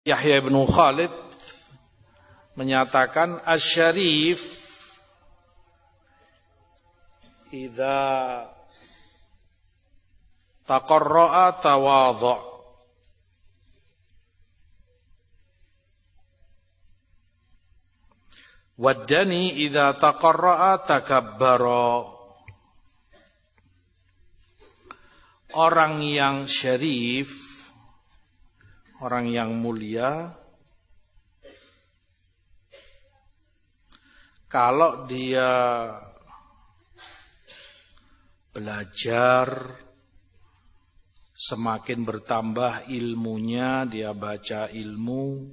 Yahya bin Khalid menyatakan asy-syarif idza taqarra'a tawadhu' wad-dani idza taqarra'a takabbara. Orang yang syarif, orang yang mulia, kalau dia belajar, semakin bertambah ilmunya, dia baca ilmu,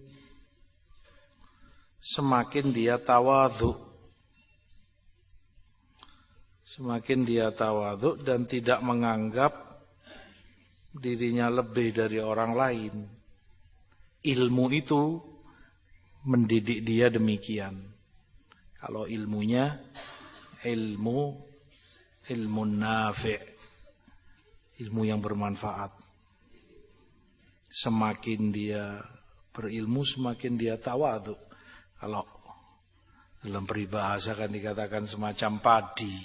semakin dia tawadhu. Semakin dia tawadhu dan tidak menganggap dirinya lebih dari orang lain. Ilmu itu mendidik dia demikian. Kalau ilmunya ilmu nafi', ilmu yang bermanfaat. Semakin dia berilmu, semakin dia tawadhu. Kalau dalam peribahasa kan dikatakan semacam padi.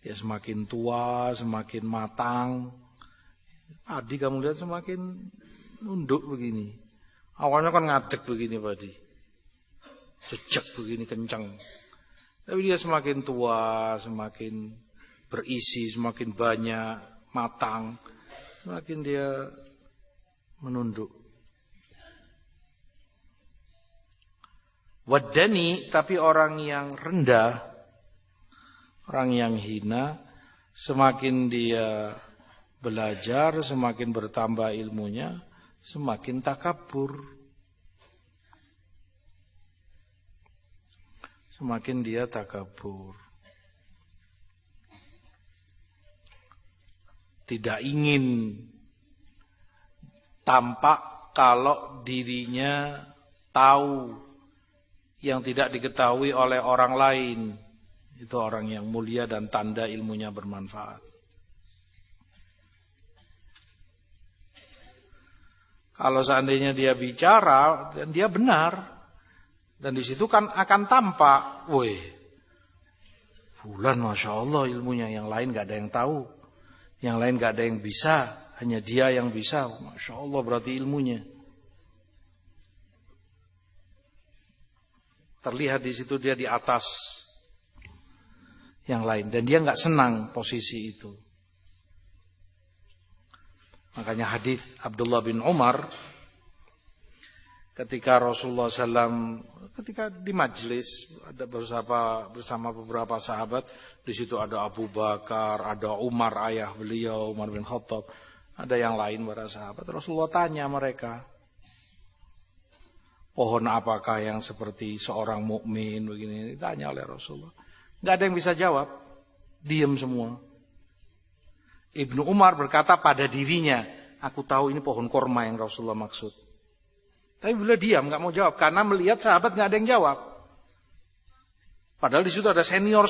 Dia semakin tua, semakin matang. Padi kamu lihat semakin nunduk begini. Awalnya kan ngadeg begini padi. Jejak begini kencang. Tapi dia semakin tua, semakin berisi, semakin banyak, matang. Semakin dia menunduk. Wadani, tapi orang yang rendah, orang yang hina, semakin dia belajar, semakin bertambah ilmunya, semakin takabur. Semakin dia takabur. Tidak ingin tampak kalau dirinya tahu yang tidak diketahui oleh orang lain. Itu orang yang mulia dan tanda ilmunya bermanfaat. Kalau seandainya dia bicara dan dia benar, dan di situ kan akan tampak, weh, fulan masya Allah ilmunya, yang lain gak ada yang tahu, yang lain gak ada yang bisa, hanya dia yang bisa, masya Allah berarti ilmunya. Terlihat di situ dia di atas yang lain, dan dia gak senang posisi itu. Makanya hadis Abdullah bin Umar ketika Rasulullah SAW ketika di majlis ada bersama beberapa sahabat, di situ ada Abu Bakar, ada Umar ayah beliau, Umar bin Khattab, ada yang lain para sahabat. Rasulullah tanya mereka, pohon apakah yang seperti seorang mukmin begini? Ditanya oleh Rasulullah. Enggak ada yang bisa jawab, diam semua. Ibnu Umar berkata pada dirinya, aku tahu ini pohon korma yang Rasulullah maksud. Tapi beliau diam, nggak mau jawab karena melihat sahabat nggak ada yang jawab. Padahal di situ ada senior,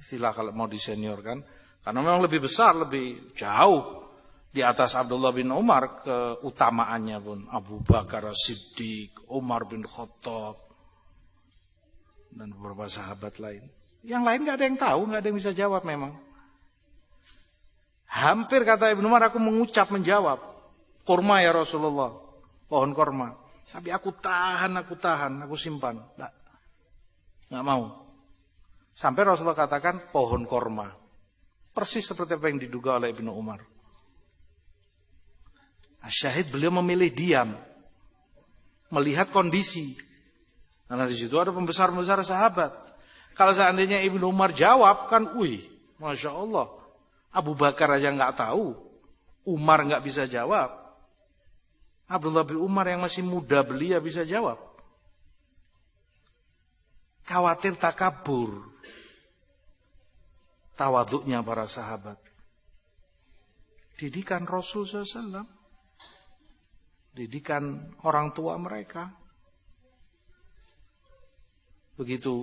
istilah kalau mau diseniorkan, karena memang lebih besar, lebih jauh di atas Abdullah bin Umar keutamaannya pun. Abu Bakar As-Siddiq, Umar bin Khattab, dan beberapa sahabat lain. Yang lain nggak ada yang tahu, nggak ada yang bisa jawab memang. Hampir kata Ibnu Umar aku menjawab, kurma ya Rasulullah, pohon kurma. Tapi aku tahan, aku simpan. Nggak mau. Sampai Rasulullah katakan pohon kurma. Persis seperti apa yang diduga oleh Ibnu Umar. Syahid beliau memilih diam, melihat kondisi. Karena di situ ada pembesar-pembesar sahabat. Kalau seandainya Ibnu Umar jawab kan, masya Allah. Abu Bakar aja nggak tahu, Umar nggak bisa jawab. Abdullah bin Umar yang masih muda belia bisa jawab. Khawatir takabur, tawaduknya para sahabat. Didikan Rasul SAW, didikan orang tua mereka. Begitu